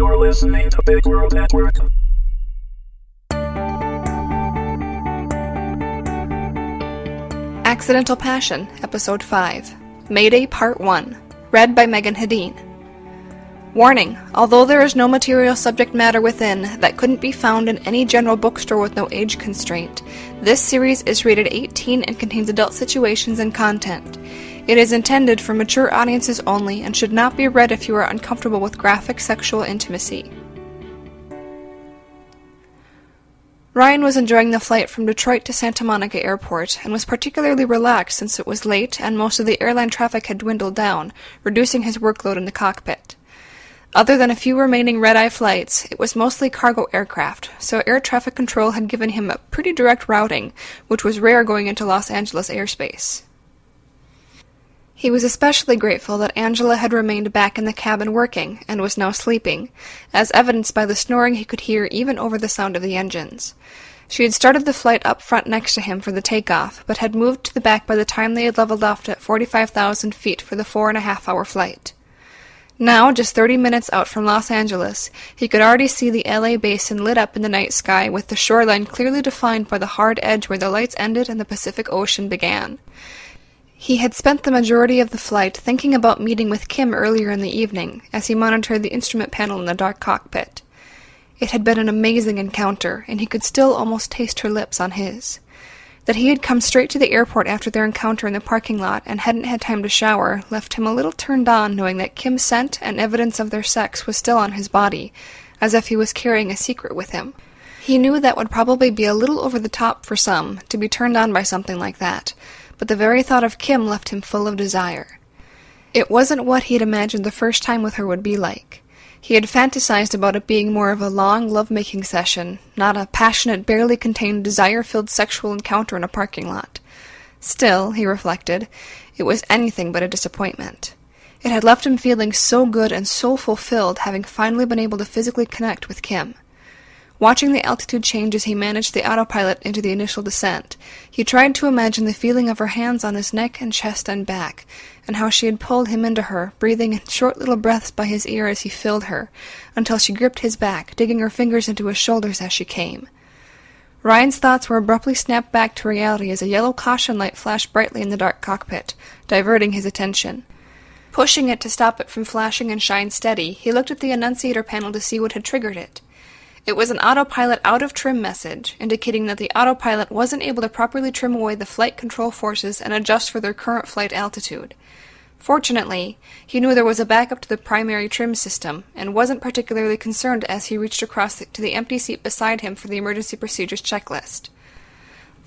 You're listening to Big World Network. Accidental Passion, Episode 5, Mayday Part 1, read by Meagan Hedin. Warning: although there is no material subject matter within that couldn't be found in any general bookstore with no age constraint, this series is rated 18 and contains adult situations and content. It is intended for mature audiences only and should not be read if you are uncomfortable with graphic sexual intimacy. Ryan was enjoying the flight from Detroit to Santa Monica Airport and was particularly relaxed since it was late and most of the airline traffic had dwindled down, reducing his workload in the cockpit. Other than a few remaining red-eye flights, it was mostly cargo aircraft, so air traffic control had given him a pretty direct routing, which was rare going into Los Angeles airspace. He was especially grateful that Angela had remained back in the cabin working, and was now sleeping, as evidenced by the snoring he could hear even over the sound of the engines. She had started the flight up front next to him for the takeoff, but had moved to the back by the time they had leveled off at 45,000 feet for the 4.5-hour flight. Now, just 30 minutes out from Los Angeles, he could already see the LA basin lit up in the night sky with the shoreline clearly defined by the hard edge where the lights ended and the Pacific Ocean began. He had spent the majority of the flight thinking about meeting with Kim earlier in the evening, as he monitored the instrument panel in the dark cockpit. It had been an amazing encounter, and he could still almost taste her lips on his. That he had come straight to the airport after their encounter in the parking lot and hadn't had time to shower left him a little turned on, knowing that Kim's scent and evidence of their sex was still on his body, as if he was carrying a secret with him. He knew that would probably be a little over the top for some, to be turned on by something like that, but the very thought of Kim left him full of desire. It wasn't what he had imagined the first time with her would be like. He had fantasized about it being more of a long love-making session, not a passionate, barely contained, desire-filled sexual encounter in a parking lot. Still, he reflected, it was anything but a disappointment. It had left him feeling so good and so fulfilled, having finally been able to physically connect with Kim. Watching the altitude change as he managed the autopilot into the initial descent, he tried to imagine the feeling of her hands on his neck and chest and back, and how she had pulled him into her, breathing in short little breaths by his ear as he filled her, until she gripped his back, digging her fingers into his shoulders as she came. Ryan's thoughts were abruptly snapped back to reality as a yellow caution light flashed brightly in the dark cockpit, diverting his attention. Pushing it to stop it from flashing and shine steady, he looked at the annunciator panel to see what had triggered it. It was an autopilot out of trim message, indicating that the autopilot wasn't able to properly trim away the flight control forces and adjust for their current flight altitude. Fortunately, he knew there was a backup to the primary trim system, and wasn't particularly concerned as he reached across to the empty seat beside him for the emergency procedures checklist.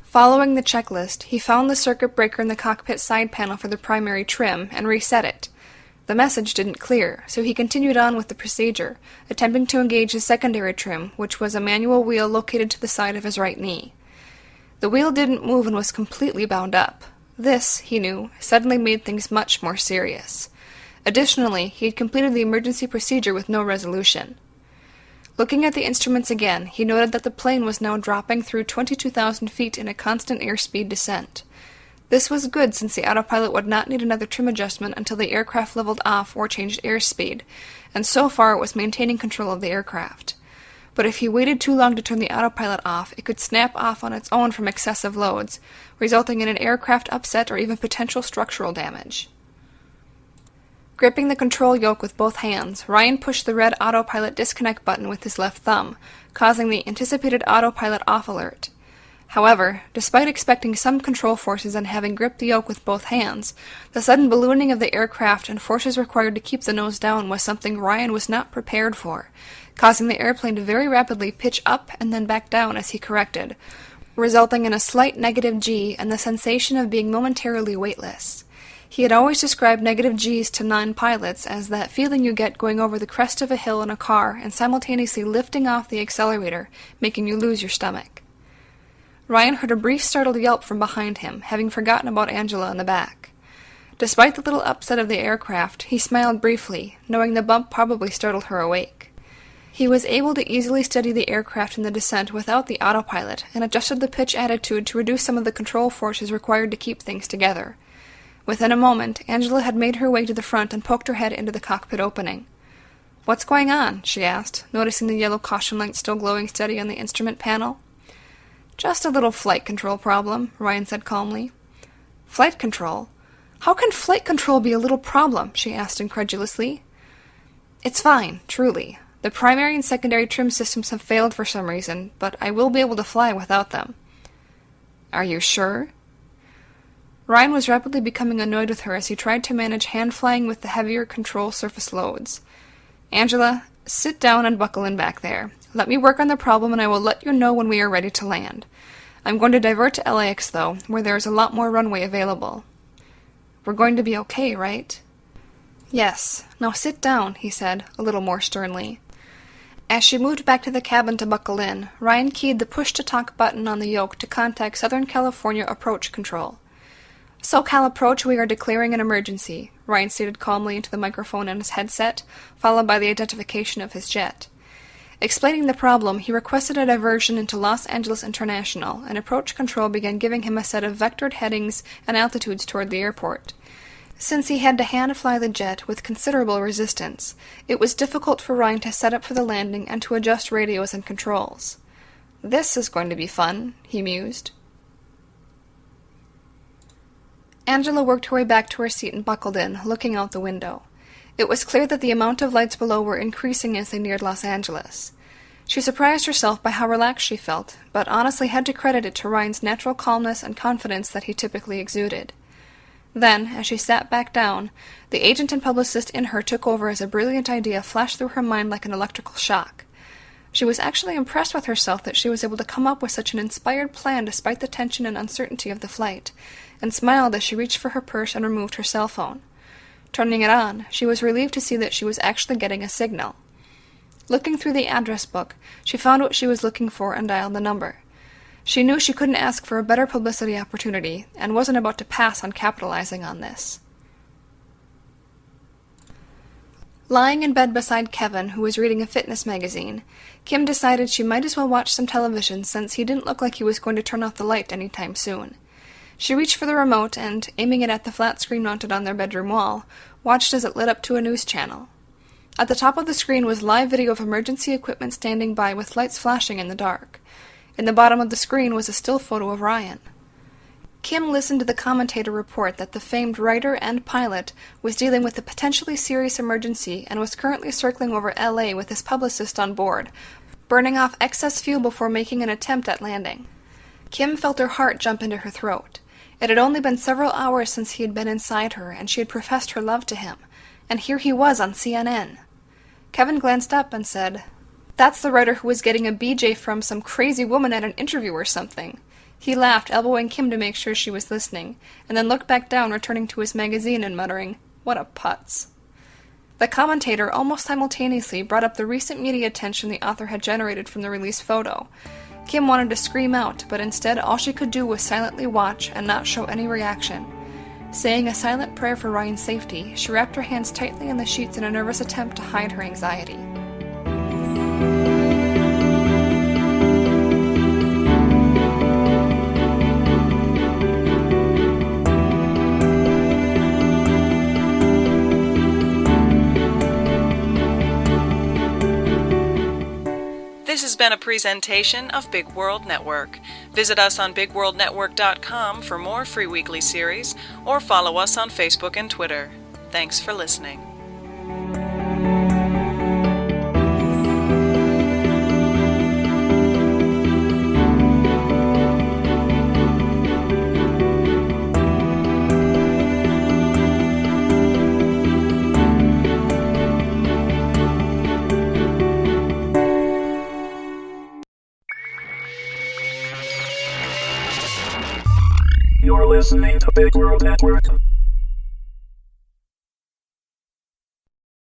Following the checklist, he found the circuit breaker in the cockpit side panel for the primary trim and reset it. The message didn't clear, so he continued on with the procedure, attempting to engage his secondary trim, which was a manual wheel located to the side of his right knee. The wheel didn't move and was completely bound up. This, he knew, suddenly made things much more serious. Additionally, he had completed the emergency procedure with no resolution. Looking at the instruments again, he noted that the plane was now dropping through 22,000 feet in a constant airspeed descent. This was good since the autopilot would not need another trim adjustment until the aircraft leveled off or changed airspeed, and so far it was maintaining control of the aircraft. But if he waited too long to turn the autopilot off, it could snap off on its own from excessive loads, resulting in an aircraft upset or even potential structural damage. Gripping the control yoke with both hands, Ryan pushed the red autopilot disconnect button with his left thumb, causing the anticipated autopilot off alert. However, despite expecting some control forces and having gripped the yoke with both hands, the sudden ballooning of the aircraft and forces required to keep the nose down was something Ryan was not prepared for, causing the airplane to very rapidly pitch up and then back down as he corrected, resulting in a slight negative G and the sensation of being momentarily weightless. He had always described negative Gs to non-pilots as that feeling you get going over the crest of a hill in a car and simultaneously lifting off the accelerator, making you lose your stomach. Ryan heard a brief startled yelp from behind him, having forgotten about Angela in the back. Despite the little upset of the aircraft, he smiled briefly, knowing the bump probably startled her awake. He was able to easily steady the aircraft in the descent without the autopilot, and adjusted the pitch attitude to reduce some of the control forces required to keep things together. Within a moment, Angela had made her way to the front and poked her head into the cockpit opening. "What's going on?" she asked, noticing the yellow caution light still glowing steady on the instrument panel. "Just a little flight control problem," Ryan said calmly. "Flight control? How can flight control be a little problem?" she asked incredulously. "It's fine, truly. The primary and secondary trim systems have failed for some reason, but I will be able to fly without them." "Are you sure?" Ryan was rapidly becoming annoyed with her as he tried to manage hand flying with the heavier control surface loads. "Angela, sit down and buckle in back there. Let me work on the problem and I will let you know when we are ready to land. I'm going to divert to LAX, though, where there is a lot more runway available." "We're going to be okay, right?" "Yes. Now sit down," he said, a little more sternly. As she moved back to the cabin to buckle in, Ryan keyed the push-to-talk button on the yoke to contact Southern California Approach Control. "SoCal Approach, we are declaring an emergency," Ryan stated calmly into the microphone in his headset, followed by the identification of his jet. Explaining the problem, he requested a diversion into Los Angeles International, and Approach Control began giving him a set of vectored headings and altitudes toward the airport. Since he had to hand-fly the jet with considerable resistance, it was difficult for Ryan to set up for the landing and to adjust radios and controls. "This is going to be fun," he mused. Angela worked her way back to her seat and buckled in, looking out the window. It was clear that the amount of lights below were increasing as they neared Los Angeles. She surprised herself by how relaxed she felt, but honestly had to credit it to Ryan's natural calmness and confidence that he typically exuded. Then, as she sat back down, the agent and publicist in her took over as a brilliant idea flashed through her mind like an electrical shock. She was actually impressed with herself that she was able to come up with such an inspired plan despite the tension and uncertainty of the flight, and smiled as she reached for her purse and removed her cell phone. Turning it on, she was relieved to see that she was actually getting a signal. Looking through the address book, she found what she was looking for and dialed the number. She knew she couldn't ask for a better publicity opportunity, and wasn't about to pass on capitalizing on this. Lying in bed beside Kevin, who was reading a fitness magazine, Kim decided she might as well watch some television since he didn't look like he was going to turn off the light anytime soon. She reached for the remote and, aiming it at the flat screen mounted on their bedroom wall, watched as it lit up to a news channel. At the top of the screen was live video of emergency equipment standing by with lights flashing in the dark. In the bottom of the screen was a still photo of Ryan. Kim listened to the commentator report that the famed writer and pilot was dealing with a potentially serious emergency and was currently circling over LA with his publicist on board, burning off excess fuel before making an attempt at landing. Kim felt her heart jump into her throat. It had only been several hours since he had been inside her, and she had professed her love to him, and here he was on CNN. Kevin glanced up and said, "That's the writer who was getting a BJ from some crazy woman at an interview or something." He laughed, elbowing Kim to make sure she was listening, and then looked back down, returning to his magazine and muttering, "What a putz." The commentator almost simultaneously brought up the recent media attention the author had generated from the released photo. Kim wanted to scream out, but instead all she could do was silently watch and not show any reaction. Saying a silent prayer for Ryan's safety, she wrapped her hands tightly in the sheets in a nervous attempt to hide her anxiety. This has been a presentation of Big World Network. Visit us on bigworldnetwork.com for more free weekly series, or follow us on Facebook and Twitter. Thanks for listening. You're listening to Big World Network.